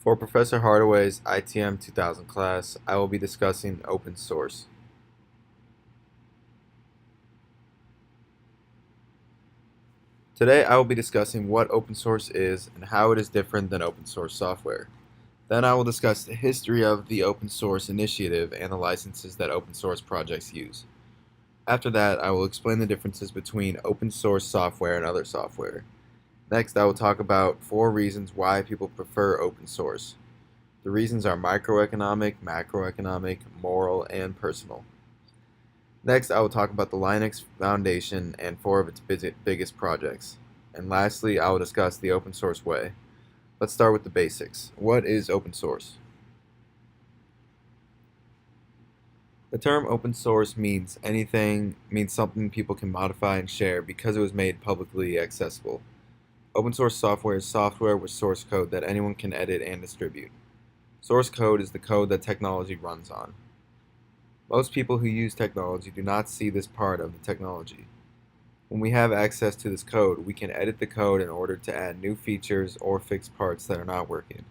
For Professor Hardaway's ITM 2000 class, I will be discussing open source. Today I will be discussing what open source is and how it is different than open source software. Then I will discuss the history of the open source initiative and the licenses that open source projects use. After that, I will explain the differences between open source software and other software. Next, I will talk about 4 reasons why people prefer open source. The reasons are microeconomic, macroeconomic, moral, and personal. Next, I will talk about the Linux Foundation and 4 of its biggest projects. And lastly, I will discuss the open source way. Let's start with the basics. What is open source? The term open source means something people can modify and share because it was made publicly accessible. Open source software is software with source code that anyone can edit and distribute. Source code is the code that technology runs on. Most people who use technology do not see this part of the technology. When we have access to this code, we can edit the code in order to add new features or fix parts that are not working.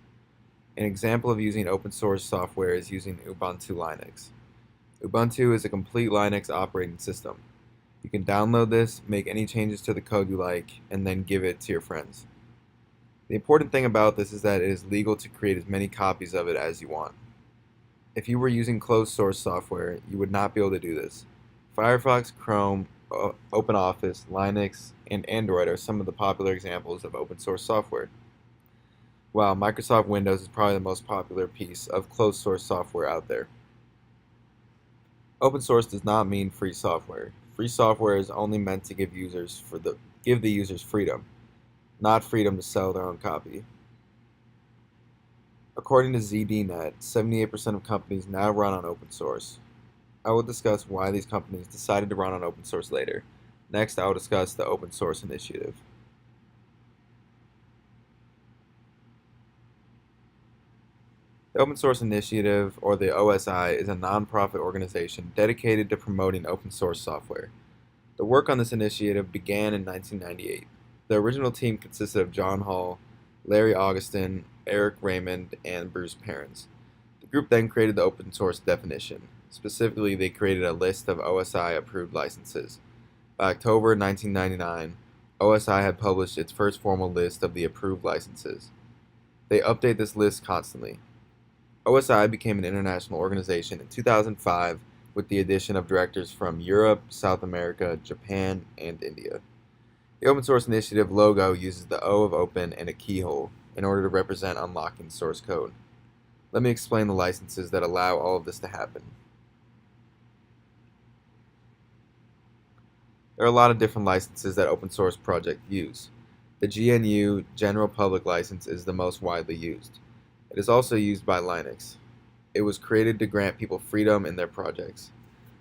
An example of using open source software is using Ubuntu Linux. Ubuntu is a complete Linux operating system. You can download this, make any changes to the code you like, and then give it to your friends. The important thing about this is that it is legal to create as many copies of it as you want. If you were using closed source software, you would not be able to do this. Firefox, Chrome, OpenOffice, Linux, and Android are some of the popular examples of open source software. While Microsoft Windows is probably the most popular piece of closed source software out there. Open source does not mean free software. Free software is only meant to give the users freedom, not freedom to sell their own copy. According to ZDNet, 78% of companies now run on open source. I will discuss why these companies decided to run on open source later. Next, I will discuss the open source initiative. The Open Source Initiative, or the OSI, is a non-profit organization dedicated to promoting open source software. The work on this initiative began in 1998. The original team consisted of John Hall, Larry Augustin, Eric Raymond, and Bruce Perens. The group then created the open source definition. Specifically, they created a list of OSI approved licenses. By October 1999, OSI had published its first formal list of the approved licenses. They update this list constantly. OSI became an international organization in 2005 with the addition of directors from Europe, South America, Japan, and India. The Open Source Initiative logo uses the O of open and a keyhole in order to represent unlocking source code. Let me explain the licenses that allow all of this to happen. There are a lot of different licenses that open source projects use. The GNU General Public License is the most widely used. It is also used by Linux. It was created to grant people freedom in their projects.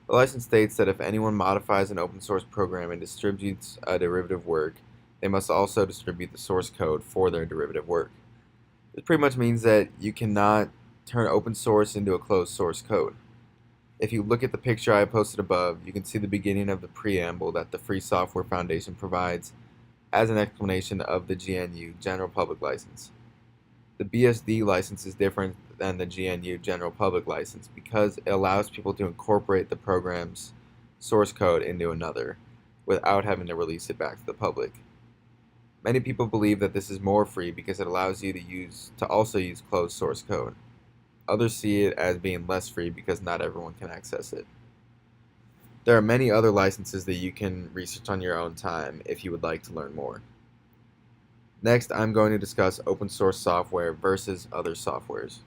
The license states that if anyone modifies an open source program and distributes a derivative work, they must also distribute the source code for their derivative work. This pretty much means that you cannot turn open source into a closed source code. If you look at the picture I posted above, you can see the beginning of the preamble that the Free Software Foundation provides as an explanation of the GNU General Public License. The BSD license is different than the GNU General Public License because it allows people to incorporate the program's source code into another without having to release it back to the public. Many people believe that this is more free because it allows you to also use closed source code. Others see it as being less free because not everyone can access it. There are many other licenses that you can research on your own time if you would like to learn more. Next, I'm going to discuss open source software versus other softwares.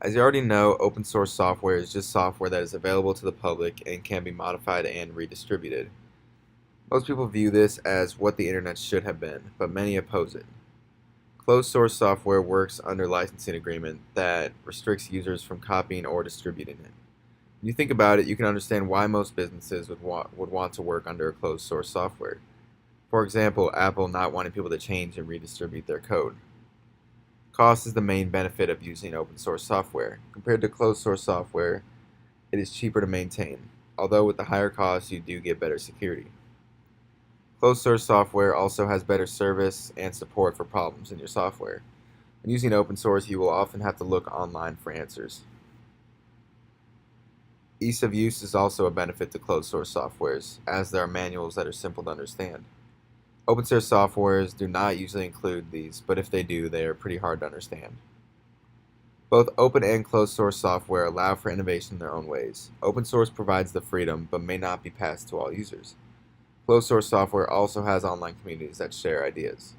As you already know, open source software is just software that is available to the public and can be modified and redistributed. Most people view this as what the internet should have been, but many oppose it. Closed source software works under licensing agreement that restricts users from copying or distributing it. When you think about it, you can understand why most businesses would want to work under a closed source software. For example, Apple not wanting people to change and redistribute their code. Cost is the main benefit of using open source software. Compared to closed source software, it is cheaper to maintain, although with the higher cost you do get better security. Closed source software also has better service and support for problems in your software. When using open source, you will often have to look online for answers. Ease of use is also a benefit to closed source softwares, as there are manuals that are simple to understand. Open source softwares do not usually include these, but if they do, they are pretty hard to understand. Both open and closed source software allow for innovation in their own ways. Open source provides the freedom, but may not be passed to all users. Closed source software also has online communities that share ideas.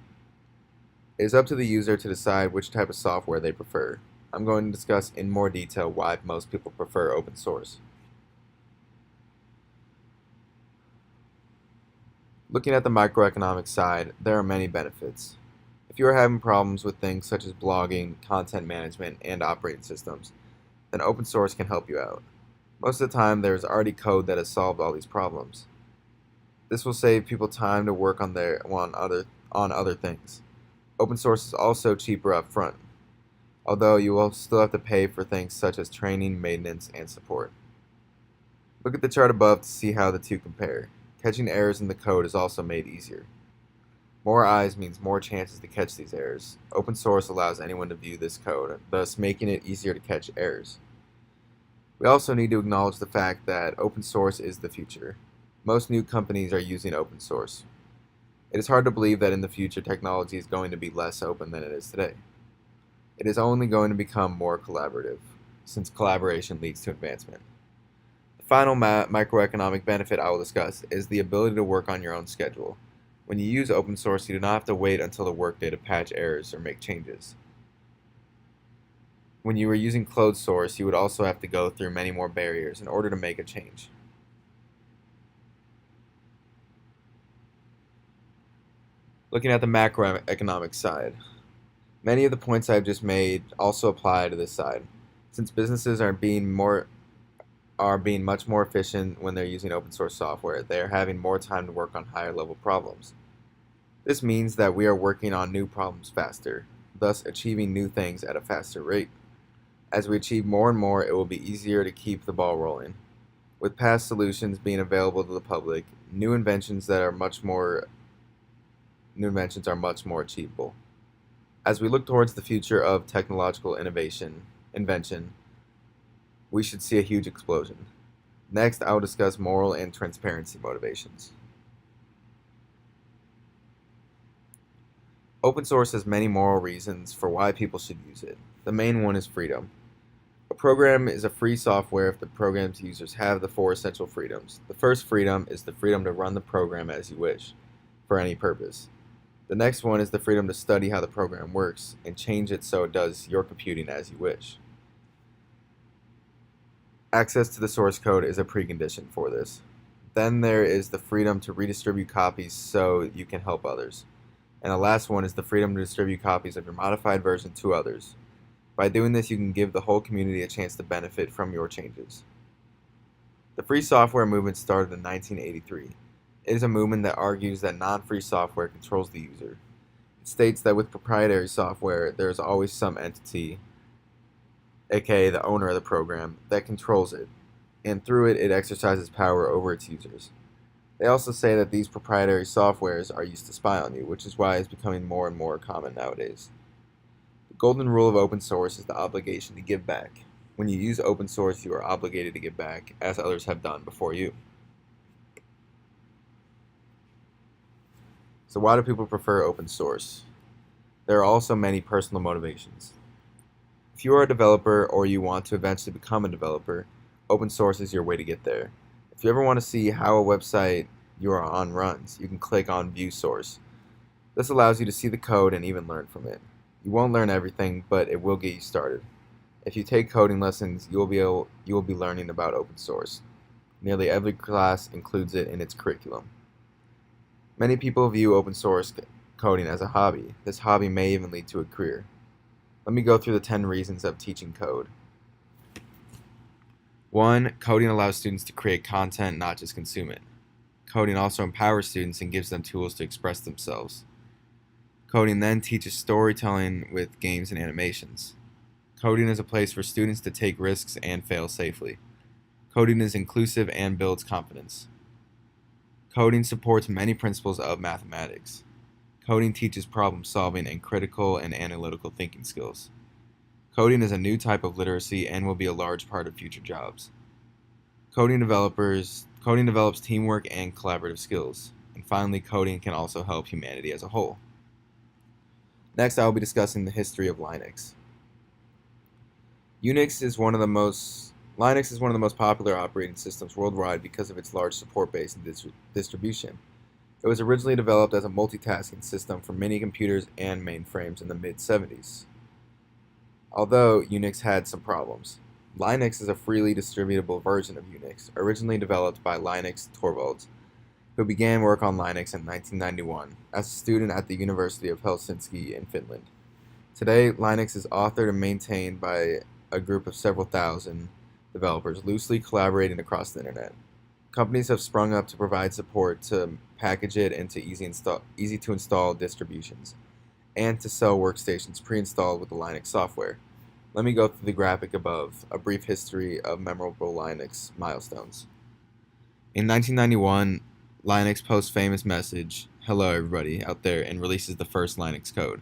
It is up to the user to decide which type of software they prefer. I'm going to discuss in more detail why most people prefer open source. Looking at the microeconomic side, there are many benefits. If you are having problems with things such as blogging, content management, and operating systems, then open source can help you out. Most of the time, there is already code that has solved all these problems. This will save people time to work on other things. Open source is also cheaper up front, although you will still have to pay for things such as training, maintenance, and support. Look at the chart above to see how the two compare. Catching errors in the code is also made easier. More eyes means more chances to catch these errors. Open source allows anyone to view this code, thus making it easier to catch errors. We also need to acknowledge the fact that open source is the future. Most new companies are using open source. It is hard to believe that in the future technology is going to be less open than it is today. It is only going to become more collaborative, since collaboration leads to advancement. The final microeconomic benefit I will discuss is the ability to work on your own schedule. When you use open source, you do not have to wait until the workday to patch errors or make changes. When you were using closed source, you would also have to go through many more barriers in order to make a change. Looking at the macroeconomic side, many of the points I've just made also apply to this side. Since businesses are being much more efficient when they're using open source software, they are having more time to work on higher level problems. This means that we are working on new problems faster, thus achieving new things at a faster rate. As we achieve more and more, it will be easier to keep the ball rolling. With past solutions being available to the public, new inventions are much more achievable. As we look towards the future of technological invention, we should see a huge explosion. Next, I will discuss moral and transparency motivations. Open source has many moral reasons for why people should use it. The main one is freedom. A program is a free software if the program's users have the four essential freedoms. The first freedom is the freedom to run the program as you wish, for any purpose. The next one is the freedom to study how the program works and change it so it does your computing as you wish. Access to the source code is a precondition for this. Then there is the freedom to redistribute copies so you can help others. And the last one is the freedom to distribute copies of your modified version to others. By doing this, you can give the whole community a chance to benefit from your changes. The free software movement started in 1983. It is a movement that argues that non-free software controls the user. It states that with proprietary software, there is always some entity, aka the owner of the program, that controls it, and through it, it exercises power over its users. They also say that these proprietary softwares are used to spy on you, which is why it's becoming more and more common nowadays. The golden rule of open source is the obligation to give back. When you use open source, you are obligated to give back, as others have done before you. So why do people prefer open source? There are also many personal motivations. If you are a developer or you want to eventually become a developer, open source is your way to get there. If you ever want to see how a website you are on runs, you can click on View Source. This allows you to see the code and even learn from it. You won't learn everything, but it will get you started. If you take coding lessons, you will be learning about open source. Nearly every class includes it in its curriculum. Many people view open source coding as a hobby. This hobby may even lead to a career. Let me go through the 10 reasons of teaching code. 1. Coding allows students to create content, not just consume it. Coding also empowers students and gives them tools to express themselves. Coding then teaches storytelling with games and animations. Coding is a place for students to take risks and fail safely. Coding is inclusive and builds confidence. Coding supports many principles of mathematics. Coding teaches problem solving and critical and analytical thinking skills. Coding is a new type of literacy and will be a large part of future jobs. Coding develops teamwork and collaborative skills. And finally, coding can also help humanity as a whole. Next, I will be discussing the history of Linux. Linux is one of the most popular operating systems worldwide because of its large support base and distribution. It was originally developed as a multitasking system for mini computers and mainframes in the mid-70s. Although Unix had some problems. Linux is a freely distributable version of Unix, originally developed by Linus Torvalds, who began work on Linux in 1991 as a student at the University of Helsinki in Finland. Today, Linux is authored and maintained by a group of several thousand developers loosely collaborating across the internet. Companies have sprung up to provide support to package it into easy to install distributions and to sell workstations pre-installed with the Linux software. Let me go through the graphic above, a brief history of memorable Linux milestones. In 1991, Linux posts famous message, "Hello everybody out there," and releases the first Linux code.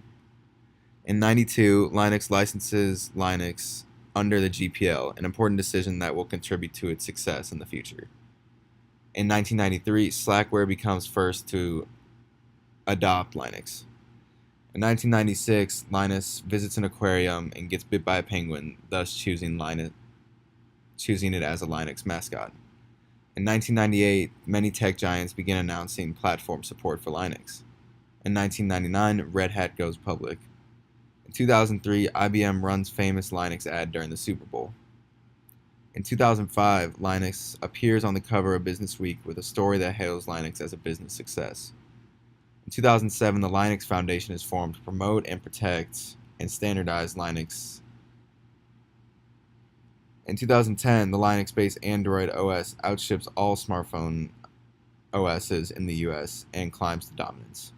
In 92, Linux licenses Linux under the GPL, an important decision that will contribute to its success in the future. In 1993, Slackware becomes first to adopt Linux. In 1996, Linus visits an aquarium and gets bit by a penguin, thus choosing it as a Linux mascot. In 1998, many tech giants begin announcing platform support for Linux. In 1999, Red Hat goes public. In 2003, IBM runs famous Linux ad during the Super Bowl. In 2005, Linux appears on the cover of Business Week with a story that hails Linux as a business success. In 2007, the Linux Foundation is formed to promote and protect and standardize Linux. In 2010, the Linux-based Android OS outships all smartphone OSs in the US and climbs to dominance.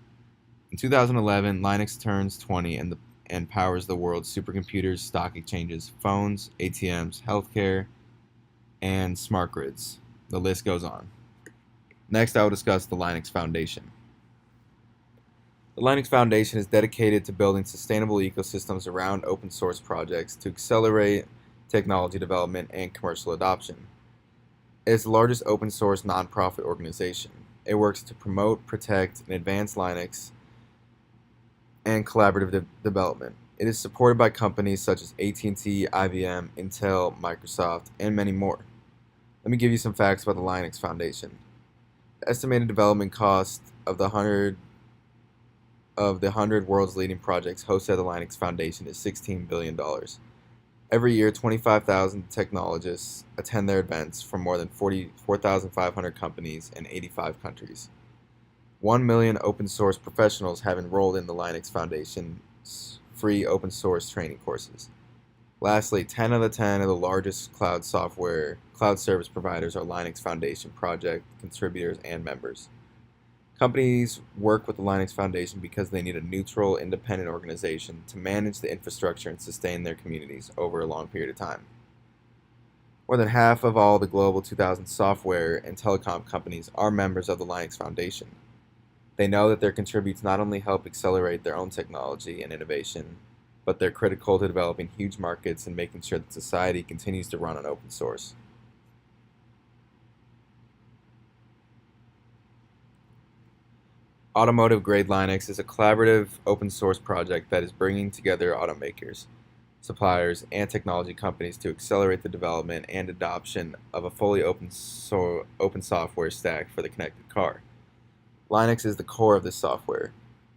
In 2011, Linux turns 20 and powers the world's supercomputers, stock exchanges, phones, ATMs, healthcare, and smart grids. The list goes on. Next, I will discuss the Linux Foundation. The Linux Foundation is dedicated to building sustainable ecosystems around open source projects to accelerate technology development and commercial adoption. It is the largest open source nonprofit organization. It works to promote, protect, and advance Linux and collaborative development. It is supported by companies such as AT&T, IBM, Intel, Microsoft, and many more. Let me give you some facts about the Linux Foundation. The estimated development cost of the 100 world's leading projects hosted at the Linux Foundation is $16 billion. Every year, 25,000 technologists attend their events from more than 4,500 companies in 85 countries. 1 million open source professionals have enrolled in the Linux Foundation's free open source training courses. Lastly, 10 of the largest cloud service providers are Linux Foundation project contributors and members. Companies work with the Linux Foundation because they need a neutral, independent organization to manage the infrastructure and sustain their communities over a long period of time. More than half of all the global 2000 software and telecom companies are members of the Linux Foundation. They know that their contributes not only help accelerate their own technology and innovation, but they're critical to developing huge markets and making sure that society continues to run on open source. Automotive Grade Linux is a collaborative open source project that is bringing together automakers, suppliers, and technology companies to accelerate the development and adoption of a fully open software stack for the connected car. Linux is the core of this software.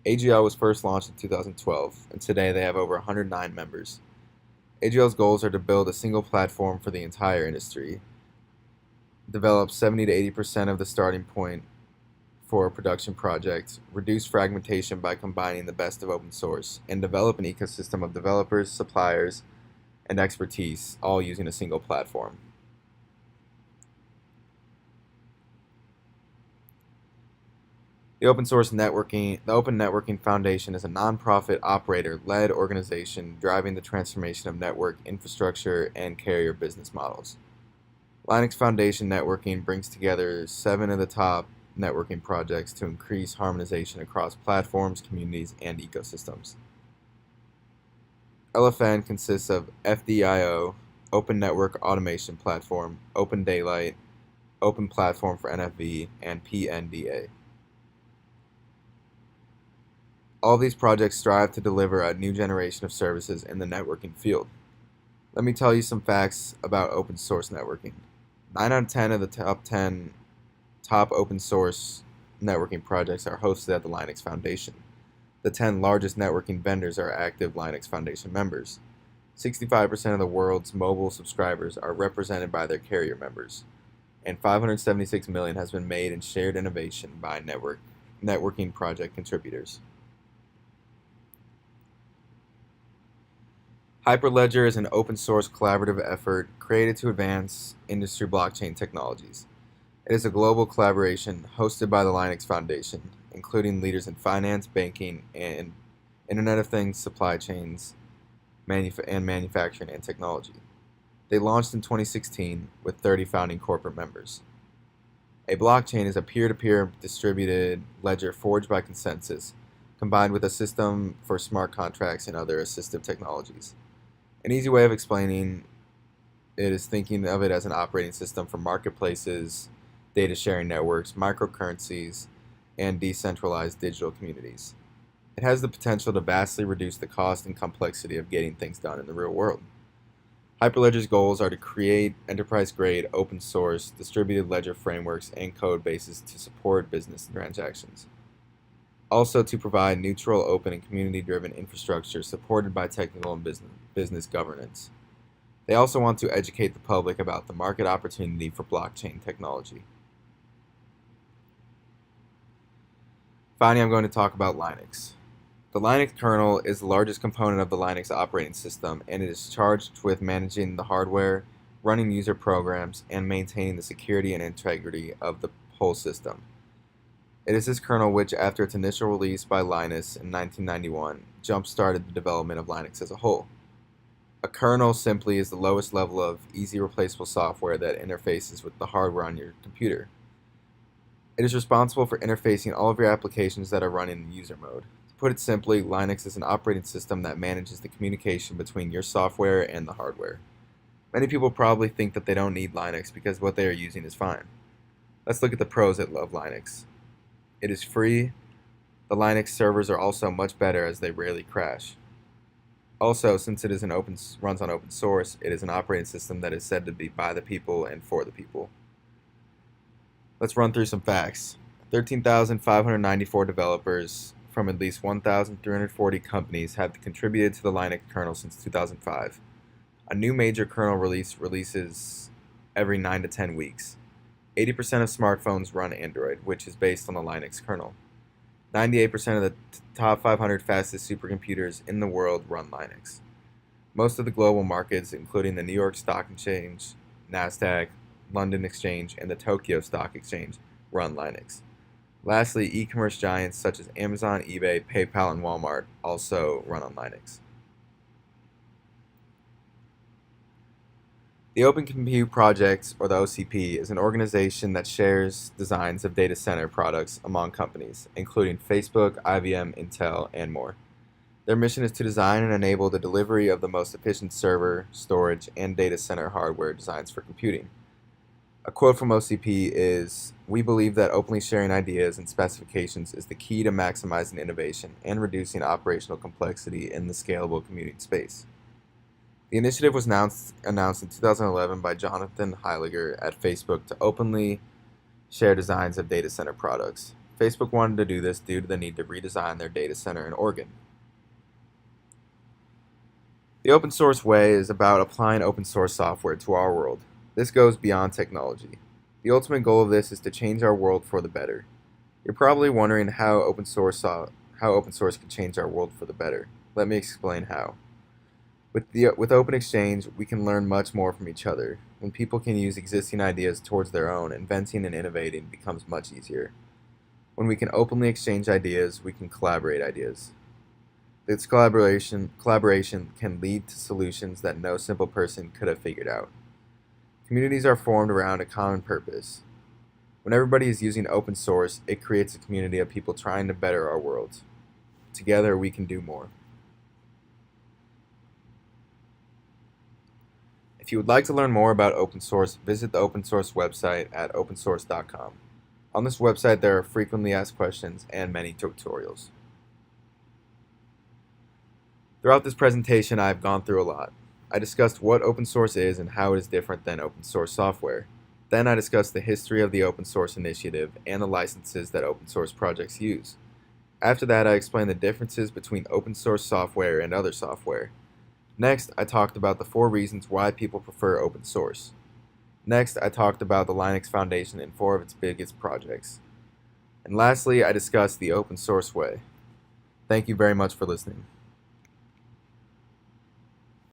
AGL was first launched in 2012, and today they have over 109 members. AGL's goals are to build a single platform for the entire industry, develop 70 to 80% of the starting point for a production project, reduce fragmentation by combining the best of open source, and develop an ecosystem of developers, suppliers, and expertise, all using a single platform. The Open Networking Foundation is a nonprofit operator-led organization driving the transformation of network infrastructure and carrier business models. Linux Foundation Networking brings together 7 of the top networking projects to increase harmonization across platforms, communities, and ecosystems. LFN consists of FDIO, Open Network Automation Platform, Open Daylight, Open Platform for NFV, and PNDA. All these projects strive to deliver a new generation of services in the networking field. Let me tell you some facts about open source networking. 9 out of 10 of the top 10 top open source networking projects are hosted at the Linux Foundation. The 10 largest networking vendors are active Linux Foundation members. 65% of the world's mobile subscribers are represented by their carrier members. And 576 million has been made in shared innovation by networking project contributors. Hyperledger is an open source collaborative effort created to advance industry blockchain technologies. It is a global collaboration hosted by the Linux Foundation, including leaders in finance, banking, and Internet of Things, supply chains, and manufacturing and technology. They launched in 2016 with 30 founding corporate members. A blockchain is a peer-to-peer distributed ledger forged by consensus, combined with a system for smart contracts and other assistive technologies. An easy way of explaining it is thinking of it as an operating system for marketplaces, data sharing networks, microcurrencies, and decentralized digital communities. It has the potential to vastly reduce the cost and complexity of getting things done in the real world. Hyperledger's goals are to create enterprise-grade, open-source, distributed ledger frameworks and code bases to support business transactions. Also to provide neutral, open, and community-driven infrastructure supported by technical and business governance. They also want to educate the public about the market opportunity for blockchain technology. Finally, I'm going to talk about Linux. The Linux kernel is the largest component of the Linux operating system, and it is charged with managing the hardware, running user programs, and maintaining the security and integrity of the whole system. It is this kernel which, after its initial release by Linus in 1991, jump-started the development of Linux as a whole. A kernel simply is the lowest level of easy replaceable software that interfaces with the hardware on your computer. It is responsible for interfacing all of your applications that are run in user mode. To put it simply, Linux is an operating system that manages the communication between your software and the hardware. Many people probably think that they don't need Linux because what they are using is fine. Let's look at the pros of Linux. It is free. The Linux servers are also much better as they rarely crash. Also, since it is runs on open source, it is an operating system that is said to be by the people and for the people. Let's run through some facts. 13,594 developers from at least 1,340 companies have contributed to the Linux kernel since 2005. A new major kernel releases every 9 to 10 weeks. 80% of smartphones run Android, which is based on the Linux kernel. 98% of the top 500 fastest supercomputers in the world run Linux. Most of the global markets, including the New York Stock Exchange, NASDAQ, London Exchange, and the Tokyo Stock Exchange, run Linux. Lastly, e-commerce giants such as Amazon, eBay, PayPal, and Walmart also run on Linux. The Open Compute Project, or the OCP, is an organization that shares designs of data center products among companies, including Facebook, IBM, Intel, and more. Their mission is to design and enable the delivery of the most efficient server, storage, and data center hardware designs for computing. A quote from OCP is, "We believe that openly sharing ideas and specifications is the key to maximizing innovation and reducing operational complexity in the scalable computing space." The initiative was announced in 2011 by Jonathan Heiliger at Facebook to openly share designs of data center products. Facebook wanted to do this due to the need to redesign their data center in Oregon. The open source way is about applying open source software to our world. This goes beyond technology. The ultimate goal of this is to change our world for the better. You're probably wondering how open source can change our world for the better. Let me explain how. With Open Exchange, we can learn much more from each other. When people can use existing ideas towards their own, inventing and innovating becomes much easier. When we can openly exchange ideas, we can collaborate ideas. This collaboration can lead to solutions that no simple person could have figured out. Communities are formed around a common purpose. When everybody is using open source, it creates a community of people trying to better our world. Together, we can do more. If you would like to learn more about open source, visit the open source website at opensource.com. On this website, there are frequently asked questions and many tutorials. Throughout this presentation, I have gone through a lot. I discussed what open source is and how it is different than open source software. Then I discussed the history of the open source initiative and the licenses that open source projects use. After that, I explained the differences between open source software and other software. Next, I talked about the 4 reasons why people prefer open source. Next, I talked about the Linux Foundation and 4 of its biggest projects. And lastly, I discussed the open source way. Thank you very much for listening.